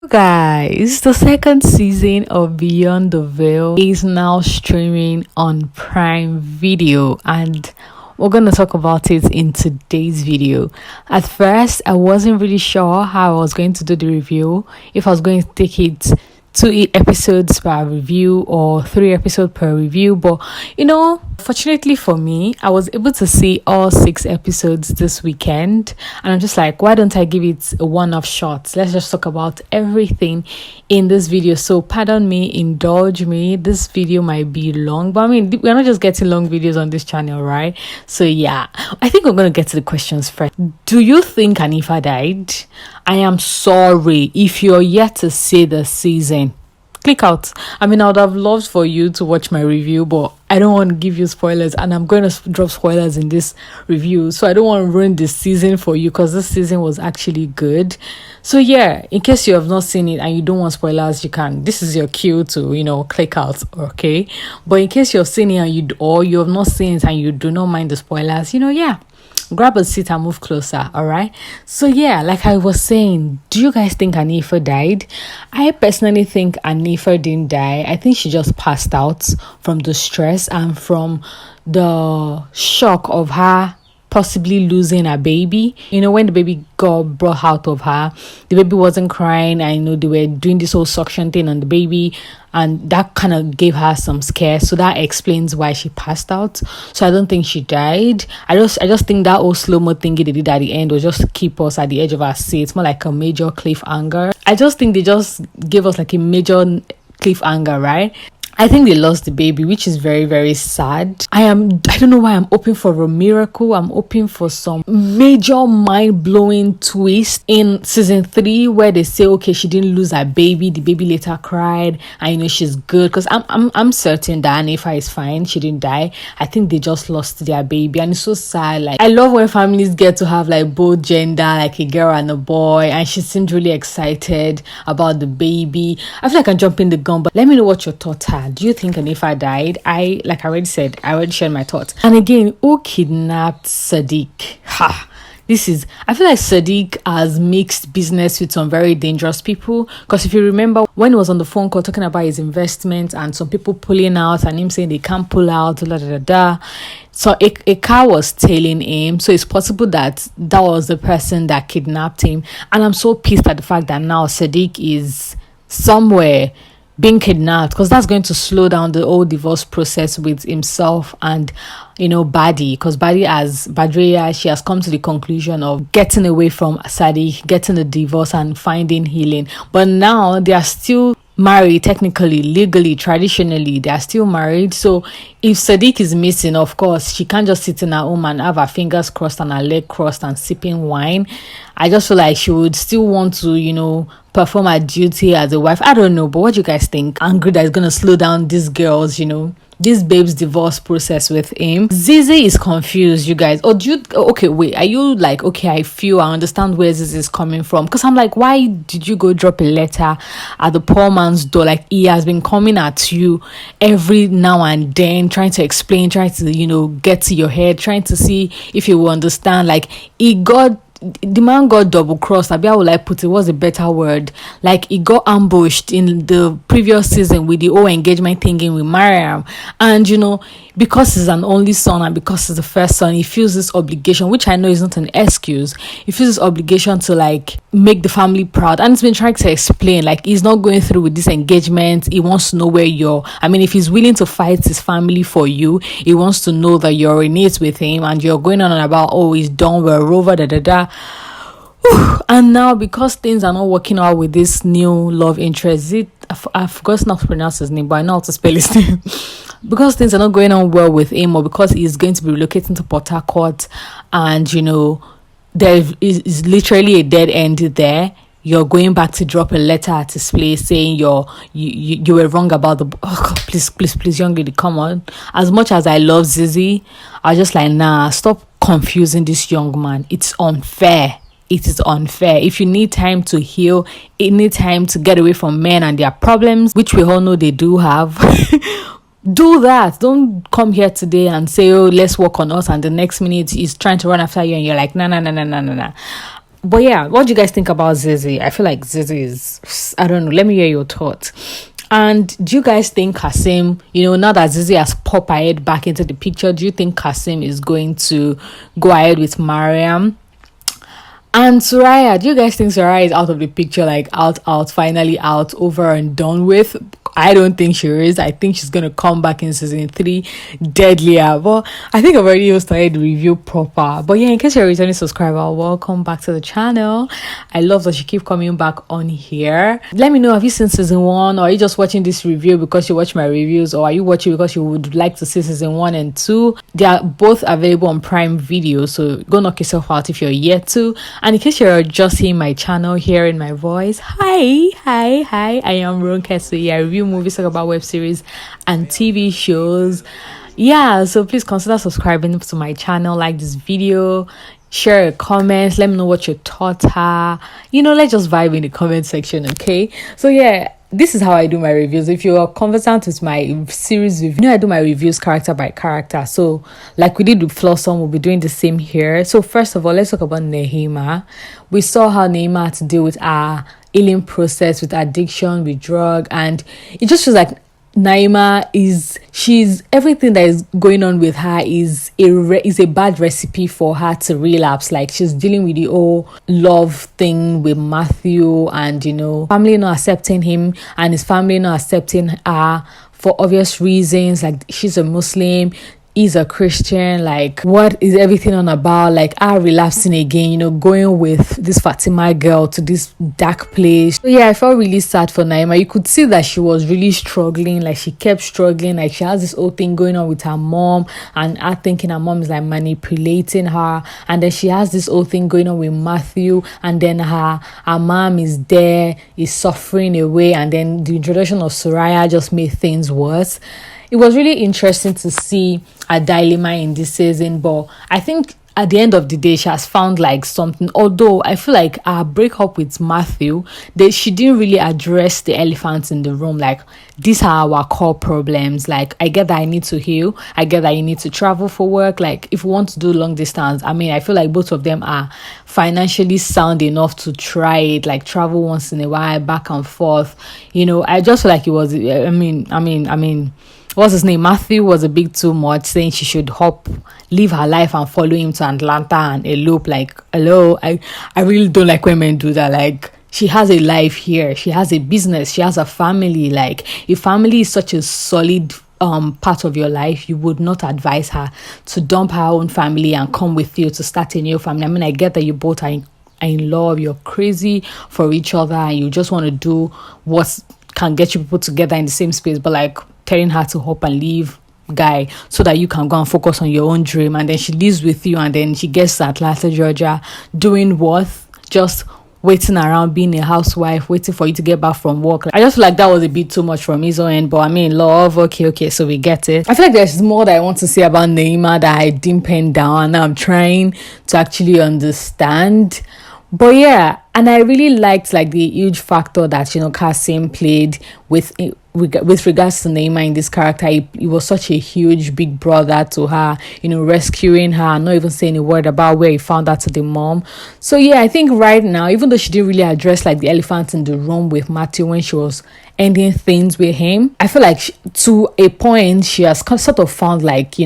Guys, the second season of Beyond the Veil is now streaming on Prime Video, and we're going to talk about it in today's video. At first, I wasn't really sure how I was going to do the review, if I was going to take it 2 episodes per review or 3 episodes per review, but fortunately for me, I was able to see all 6 episodes this weekend, and I'm just like, why don't I give it a one-off shot? Let's just talk about everything in this video. So pardon me, indulge me, this video might be long, but I mean, we're not just getting long videos on this channel, right? So yeah, I think we're going to get to the questions first. Do you think Hanifa died? I am sorry if you're yet to see the season. Click out. I mean, I would have loved for you to watch my review, but I don't want to give you spoilers, and I'm going to drop spoilers in this review, so I don't want to ruin this season for you, because this season was actually good. So yeah, in case you have not seen it and you don't want spoilers, you can, this is your cue to click out, okay? But in case you've seen it and you have not seen it and you do not mind the spoilers, yeah, grab a seat and move closer. All right, so yeah, like I was saying, do you guys think Hanifa died? I personally think Hanifa didn't die. I think she just passed out from the stress and from the shock of her possibly losing her baby. When the baby got brought out of her, the baby wasn't crying. I know they were doing this whole suction thing on the baby, and that kind of gave her some scare. So that explains why she passed out. So I don't think she died. I just think that whole slow-mo thingy they did at the end was just to keep us at the edge of our seats, more like a major cliffhanger. I just think they just gave us like a major cliffhanger, right? I think they lost the baby, which is very, very sad. I don't know why I'm hoping for a miracle. I'm hoping for some major mind-blowing twist in season 3 where they say, okay, she didn't lose her baby. The baby later cried, and she's good. Because I'm certain that Hanifa is fine. She didn't die. I think they just lost their baby, and it's so sad. Like, I love when families get to have like both gender, like a girl and a boy, and she seemed really excited about the baby. I feel like I'm jumping the gun, but let me know what your thoughts are. Do you think Hanifa died? I already shared my thoughts. And again, who kidnapped Sadiq? I feel like Sadiq has mixed business with some very dangerous people, because if you remember when he was on the phone call talking about his investments and some people pulling out and him saying they can't pull out, so a car was tailing him. So it's possible that was the person that kidnapped him. And I'm so pissed at the fact that now Sadiq is somewhere being kidnapped, because that's going to slow down the whole divorce process with himself and Baddie, because Badria, she has come to the conclusion of getting away from Sadiq, getting a divorce and finding healing. But now they are still married, technically, legally, traditionally, they are still married. So if Sadiq is missing, of course, she can't just sit in her home and have her fingers crossed and her leg crossed and sipping wine. I just feel like she would still want to, perform her duty as a wife. I don't know, but what do you guys think? Angry that is going to slow down this girl's, this babe's divorce process with him. Zizi is confused, you guys. Or do you, okay, wait, are you like, okay, I understand where Zizi is coming from? Because I'm like, why did you go drop a letter at the poor man's door? Like, he has been coming at you every now and then, trying to explain, trying to, get to your head, trying to see if you will understand. Like, the man got double crossed. How would I put it? What's a better word? Like, he got ambushed in the previous season with the whole engagement thinking with Mariam, and because he's an only son and because he's the first son, he feels this obligation, which I know is not an excuse. He feels this obligation to like make the family proud, and he's been trying to explain like he's not going through with this engagement. He wants to know where if he's willing to fight his family for you, he wants to know that you're in it with him, and you're going on about, oh, he's done, we're over, and now because things are not working out with this new love interest, I forgot not to pronounce his name, but I know how to spell his name. Because things are not going on well with him, or because he's going to be relocating to Port Harcourt, and there is literally a dead end there, you're going back to drop a letter at his place saying you were wrong about the... Oh God, please, young lady, come on. As much as I love Zizi, I was just like, nah, stop confusing this young man. It's unfair. It is unfair. If you need time to heal, you need time to get away from men and their problems, which we all know they do have, do that. Don't come here today and say, oh, let's work on us, and the next minute he's trying to run after you and you're like, nah. But yeah, what do you guys think about Zizi? I feel like Zizi is, I don't know, let me hear your thoughts. And do you guys think Kasim, now that Zizi has popped her head back into the picture, do you think Kasim is going to go ahead with Mariam? And Soraya, do you guys think Soraya is out of the picture, like out, finally out, over and done with? I don't think she is. I think she's gonna come back in season 3 deadlier. But I think I've already started the review proper. But yeah, in case you're a returning subscriber, welcome back to the channel. I love that you keep coming back on here. Let me know, have you seen season 1, or are you just watching this review because you watch my reviews, or are you watching because you would like to see season 1 and 2? They are both available on Prime Video, so go knock yourself out if you're yet to. And in case you're just seeing my channel, hearing my voice, hi, I am Ronke Suyi. I review movies, talk about web series and TV shows. Yeah, so please consider subscribing to my channel, like this video, share a comment, let me know what your thoughts are. Let's just vibe in the comment section, okay? So yeah, this is how I do my reviews. If you are conversant with my series review, I do my reviews character by character. So like we did with Flossom, we'll be doing the same here. So first of all, let's talk about Naima. We saw how Naima had to deal with our healing process, with addiction, with drug, and it just feels like Naima she's everything that is going on with her is a bad recipe for her to relapse. Like, she's dealing with the whole love thing with Matthew, and family not accepting him and his family not accepting her for obvious reasons. Like, she's a Muslim, he's a Christian. Like, what is everything on about? Like, her relapsing again, going with this Fatima girl to this dark place. So yeah, I felt really sad for Naima. You could see that she was really struggling. Like, she kept struggling. Like, she has this whole thing going on with her mom, and her thinking her mom is like manipulating her. And then she has this whole thing going on with Matthew, and then her mom is there, is suffering away, and then the introduction of Soraya just made things worse. It was really interesting to see a dilemma in this season, but I think at the end of the day, she has found like something. Although I feel like her breakup with Matthew, she didn't really address the elephants in the room. Like, these are our core problems. Like, I get that I need to heal. I get that you need to travel for work. Like, if we want to do long distance, I feel like both of them are financially sound enough to try it. Like, travel once in a while, back and forth. I just feel like it was. What's his name? Matthew was a bit too much, saying she should leave her life and follow him to Atlanta and elope. Like, hello, I really don't like when men do that. Like, she has a life here, she has a business, she has a family. Like, if family is such a solid part of your life, you would not advise her to dump her own family and come with you to start a new family. I get that you both are in love, you're crazy for each other, and you just want to do what can get you people together in the same space, but like, telling her to hop and leave guy so that you can go and focus on your own dream. And then she lives with you, and then she gets to Atlanta, Georgia, doing what? Just waiting around, being a housewife, waiting for you to get back from work. I just feel like that was a bit too much from his own end, but love, okay, so we get it. I feel like there's more that I want to say about Naima that I didn't pen down, and I'm trying to actually understand. But yeah, and I really liked like the huge factor that Kasim played with regards to Naima in this character. He was such a huge big brother to her, rescuing her, not even saying a word about where he found out to the mom. So yeah, I think right now, even though she didn't really address like the elephant in the room with Matthew when she was ending things with him, I feel like to a point she has sort of found like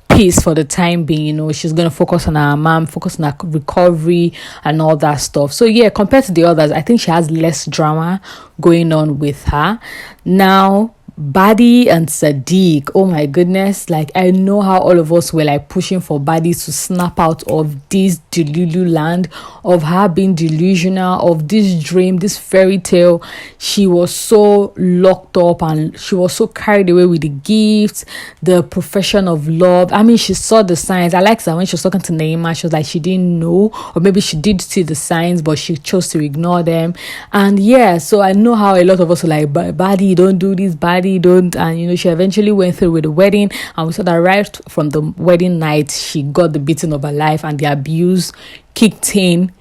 peace for the time being. She's gonna focus on her mom, focus on her recovery and all that stuff. So yeah, compared to the others, I think she has less drama going on with her. Now, Baddie and Sadiq, oh my goodness, like, I know how all of us were like pushing for Baddie to snap out of this delulu land, of her being delusional, of this dream, this fairy tale. She was so locked up and she was so carried away with the gifts, the profession of love. She saw the signs. I like that when she was talking to Naima, she was like, she didn't know, or maybe she did see the signs, but she chose to ignore them. And yeah, so I know how a lot of us were like, Baddie, don't do this, Baddie, don't. And she eventually went through with the wedding, and we saw that right from the wedding night she got the beating of her life and the abuse kicked in.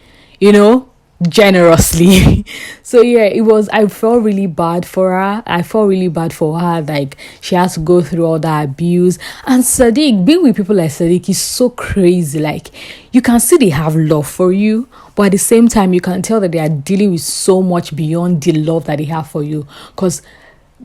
generously. So yeah, it was, I felt really bad for her. Like she has to go through all that abuse. And Sadiq, being with people like Sadiq is so crazy. Like you can see they have love for you, but at the same time you can tell that they are dealing with so much beyond the love that they have for you, because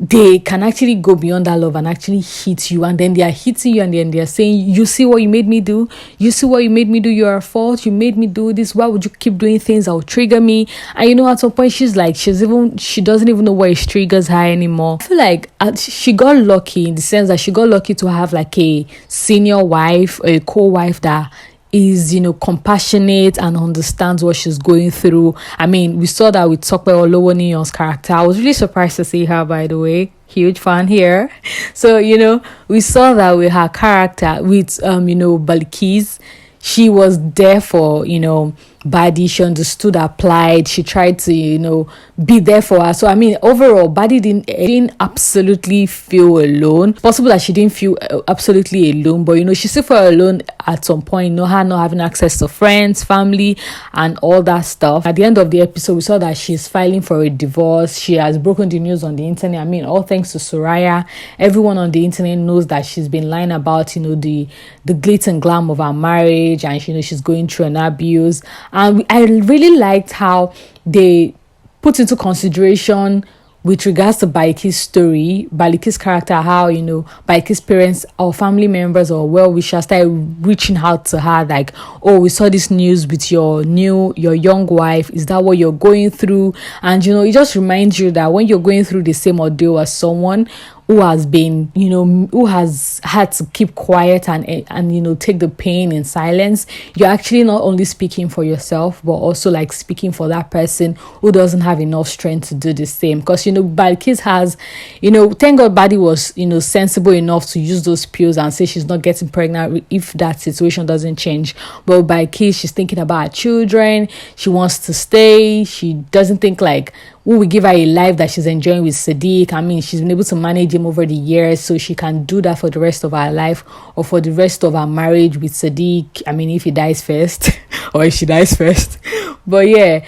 they can actually go beyond that love and actually hit you, and then they are hitting you, and then they are saying, you see what you made me do, you're at fault, you made me do this, why would you keep doing things that will trigger me? And at some point she doesn't even know what triggers her anymore. I feel like she got lucky, in the sense that she got lucky to have like a senior wife, a co-wife that is compassionate and understands what she's going through. I mean, we saw that with Tope Olowoniyan's character. I was really surprised to see her, by the way. Huge fan here. So we saw that with her character, with Balkis. She was there for Baddie. She understood her plight. She tried to be there for her. So I mean, overall, Baddie didn't absolutely feel alone. It's possible that she didn't feel absolutely alone, but she still felt alone at some point. Her not having access to friends, family, and all that stuff. At the end of the episode, we saw that she's filing for a divorce. She has broken the news on the internet. I mean, all thanks to Soraya. Everyone on the internet knows that she's been lying about the glitz and glam of her marriage, and she's going through an abuse. And I really liked how they put into consideration, with regards to Balikis' story, Balikis' character, how Balikis' parents or family members or well-wishers started reaching out to her, like, oh, we saw this news with your young wife, is that what you're going through? And it just reminds you that when you're going through the same ordeal as someone who has been, who has had to keep quiet and take the pain in silence, you're actually not only speaking for yourself, but also like speaking for that person who doesn't have enough strength to do the same. Because Balkis has, thank God Baddie was sensible enough to use those pills and say she's not getting pregnant if that situation doesn't change. But Balkis, she's thinking about her children. She wants to stay. She doesn't think like, who will give her a life that she's enjoying with Sadiq. I mean, she's been able to manage him over the years, so she can do that for the rest of her life or for the rest of her marriage with Sadiq. I mean, if he dies first or if she dies first. But yeah,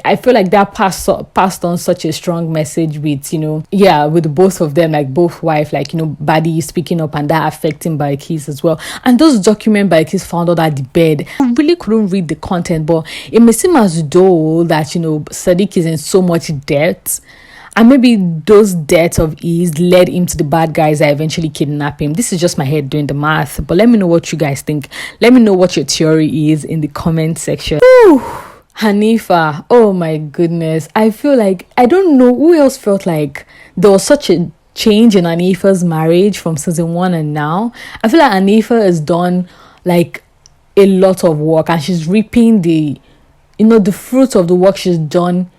I feel like that passed on such a strong message with, with both of them, like both wife, like, Baddie speaking up and that affecting Balkis as well. And those documents Balkis found out at the bed, I really couldn't read the content, but it may seem as though that, Sadiq is in so much debt. And maybe those debts of his led him to the bad guys that eventually kidnap him. This is just my head doing the math, but let me know what you guys think. Let me know what your theory is in the comment section. Whew. Hanifa, oh my goodness. I feel like, I don't know who else felt like there was such a change in Hanifa's marriage from season 1 and now. I feel like Hanifa has done like a lot of work, and she's reaping the fruits of the work she's done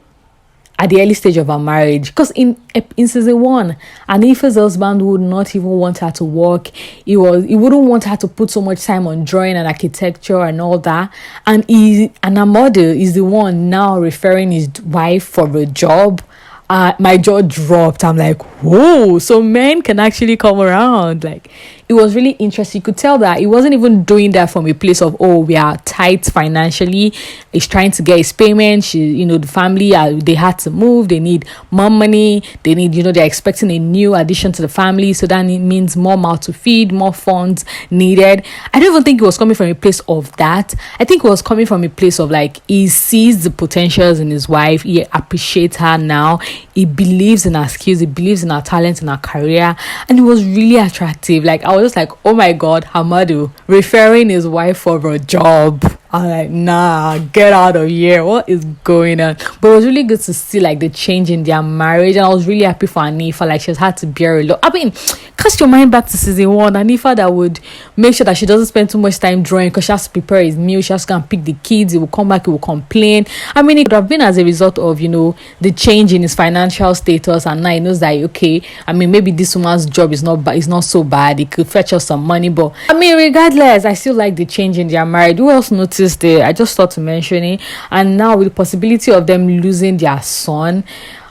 at the early stage of her marriage. Because in season 1, Hanifa's husband would not even want her to work. He wouldn't want her to put so much time on drawing and architecture and all that. And her mother is the one now referring his wife for a job. My jaw dropped. I'm like, whoa, so men can actually come around. Like, it was really interesting. You could tell that he wasn't even doing that from a place of, oh, we are tight financially. He's trying to get his payment. The family, they had to move. They need more money. They need, they're expecting a new addition to the family. So that it means more mouth to feed, more funds needed. I don't even think it was coming from a place of that. I think it was coming from a place of like, he sees the potentials in his wife. He appreciates her now. He believes in her skills. He believes in her talent and her career. And it was really attractive. Like, I was just like, oh my God, Hamadu referring his wife for a job. I'm like, nah, get out of here. What is going on? But it was really good to see like the change in their marriage. And I was really happy for Hanifa. Like, she's had to bear a lot. I mean, cast your mind back to season 1. Hanifa that would make sure that she doesn't spend too much time drawing because she has to prepare his meal. She has to go and pick the kids. He will come back, he will complain. I mean, it would have been as a result of, the change in his financial status. And now he knows that, okay, I mean, maybe this woman's job is not so bad. It could fetch us some money. But I mean, regardless, I still like the change in their marriage. Who else noticed there? I just thought to mention it. And now with the possibility of them losing their son,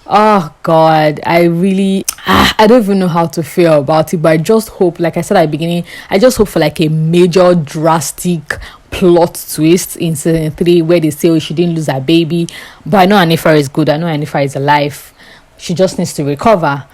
Oh God, I don't even know how to feel about it, but I just hope, like I said at the beginning, I just hope for like a major drastic plot twist in season 3 where they say, oh, she didn't lose her baby. But I know Hanifa is good. I know Hanifa is alive. She just needs to recover.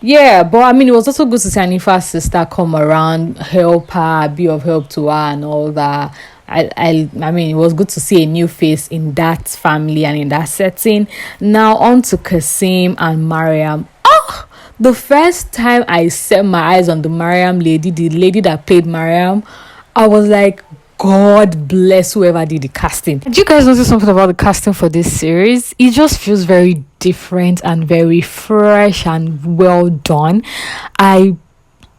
Yeah, but I mean, it was also good to see Hanifa's sister come around, help her, be of help to her, and all that. I mean, it was good to see a new face in that family and in that setting. Now, on to Kasim and Mariam. Oh, the first time I set my eyes on the Mariam lady, the lady that played Mariam, I was like, God bless whoever did the casting. Did you guys notice something about the casting for this series? It just feels very different and very fresh and well done. I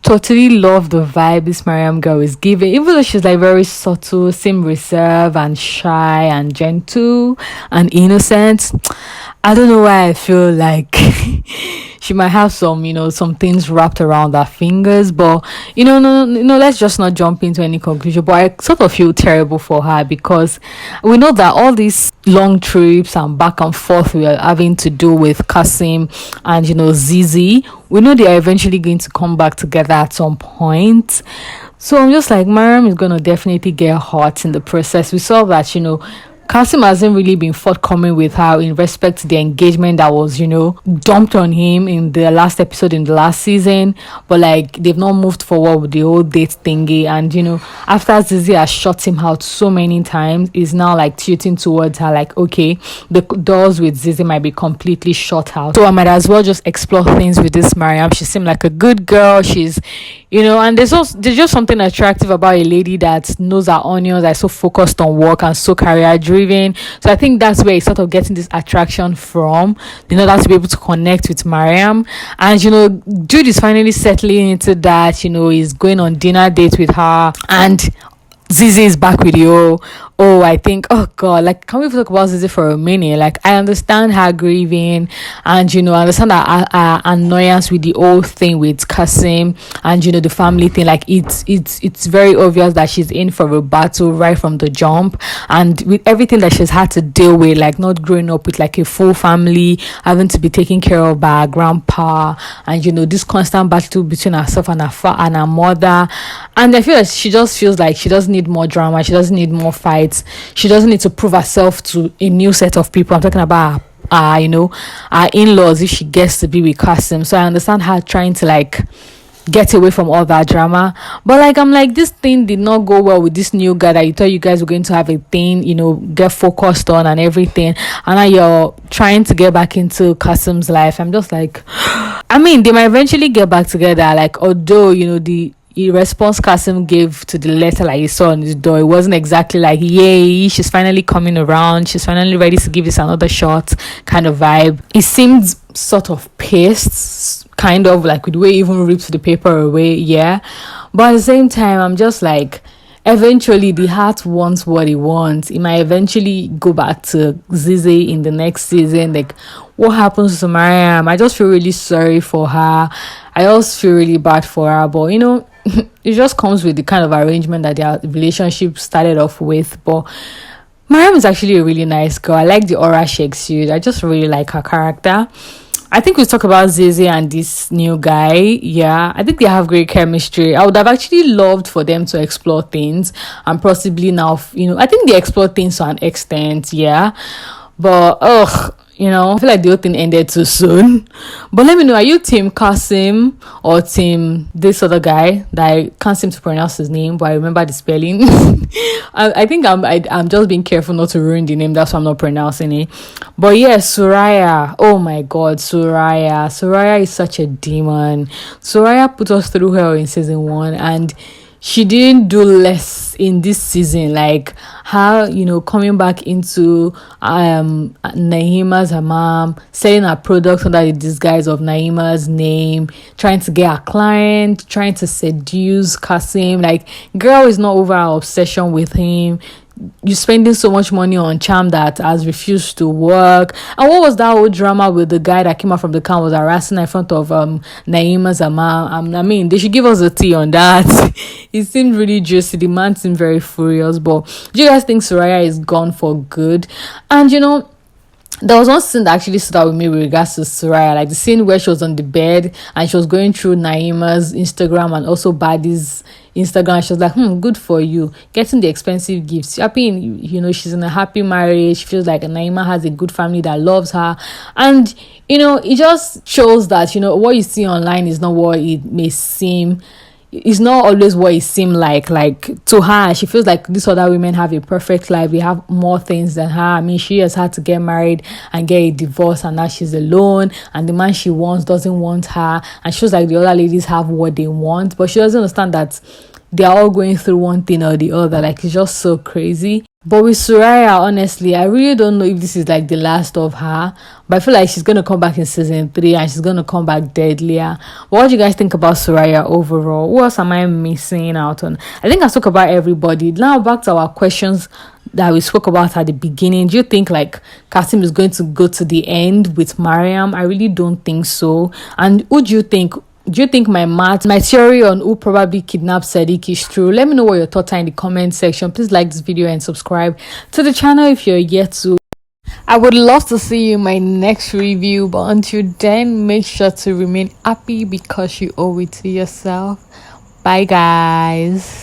totally love the vibe this Mariam girl is giving, even though she's like very subtle, seem reserved and shy and gentle and innocent. I don't know why I feel like she might have some things wrapped around her fingers, but no, let's just not jump into any conclusion. But I sort of feel terrible for her because we know that all these long trips and back and forth we are having to do with Kasim and Zizi, we know they are eventually going to come back together at some point. So I'm just like, Mariam is gonna definitely get hurt in the process. We saw that Kasim hasn't really been forthcoming with her in respect to the engagement that was, dumped on him in the last episode in the last season. But like they've not moved forward with the whole date thingy. And after Zizi has shut him out so many times, is now like tilting towards her, like, okay, the doors with Zizi might be completely shut out. So I might as well just explore things with this Mariam. She seemed like a good girl. She's and there's just something attractive about a lady that knows her onions, are so focused on work and so career driven. So I think that's where it's sort of getting this attraction from, that's to be able to connect with Mariam. And Jude is finally settling into that, he's going on dinner date with her, and Zizi is back with you. Oh, I think, oh God, like, can we talk about Zizi for a minute? Like, I understand her grieving, and I understand her annoyance with the old thing with Kasim and the family thing. Like, it's very obvious that she's in for a battle right from the jump, and with everything that she's had to deal with, like not growing up with like a full family, having to be taken care of by her grandpa, and this constant battle between herself and her mother. And I feel like she just feels like she doesn't need more drama, she doesn't need more fights, she doesn't need to prove herself to a new set of people. I'm talking about her in-laws if she gets to be with Kasim. So I understand her trying to like get away from all that drama, but like I'm like, this thing did not go well with this new guy that you thought you guys were going to have a thing, get focused on and everything, and now you're trying to get back into Kasim's life. I'm just like, I mean, they might eventually get back together, like, although the response Kasim gave to the letter like he saw on his door, it wasn't exactly like, yay, she's finally coming around, she's finally ready to give this another shot kind of vibe. It seemed sort of pissed, kind of like with the way he even ripped the paper away, yeah. But at the same time, I'm just like, eventually the heart wants what it wants. It might eventually go back to Zizi in the next season. Like, what happens to Mariam? I just feel really sorry for her. I also feel really bad for her, but it just comes with the kind of arrangement that their relationship started off with. But Mariam is actually a really nice girl. I like the aura she exudes. I just really like her character. I think we talk about Zizi and this new guy. Yeah, I think they have great chemistry. I would have actually loved for them to explore things, and possibly now, I think they explore things to an extent, yeah. But I feel like the whole thing ended too soon. But let me know, are you team Kasim or team this other guy that I can't seem to pronounce his name, but I remember the spelling? I think I'm just being careful not to ruin the name, that's why I'm not pronouncing it. But yeah, Soraya, oh my God, Soraya is such a demon. Soraya put us through hell in season 1, and she didn't do less in this season. Like her, coming back into Naima's her mom, selling her products under the disguise of Naima's name, trying to get her client, trying to seduce Kasim. Like, girl is not over her obsession with him. You're spending so much money on charm that has refused to work. And what was that whole drama with the guy that came out from the car, was harassing her in front of Naima's mom? I mean, they should give us a tea on that. It seemed really juicy. The man seemed very furious. But do you guys think Soraya is gone for good? And there was one scene that actually stood out with me with regards to Soraya, like the scene where she was on the bed and she was going through Naima's Instagram and also Baddie's Instagram. She was like, good for you, getting the expensive gifts. Happy, she's in a happy marriage. She feels like Naima has a good family that loves her. And, it just shows that, what you see online is not what it may seem. It's not always what it seemed like to her. She feels like these other women have a perfect life, they have more things than her. I mean, she has had to get married and get a divorce, and now she's alone, and the man she wants doesn't want her, and she feels like the other ladies have what they want, but she doesn't understand that they're all going through one thing or the other. Like, it's just so crazy. But with Soraya, honestly, I really don't know if this is like the last of her. But I feel like she's going to come back in season 3 and she's going to come back deadlier. But what do you guys think about Soraya overall? What else am I missing out on? I think I spoke about everybody. Now back to our questions that we spoke about at the beginning. Do you think like Kasim is going to go to the end with Mariam? I really don't think so. And who do you think? Do you think my theory on who probably kidnapped Sadiq is true? Let me know what your thoughts are in the comment section. Please like this video and subscribe to the channel if you're yet to. I would love to see you in my next review, but until then, make sure to remain happy because you owe it to yourself. Bye guys.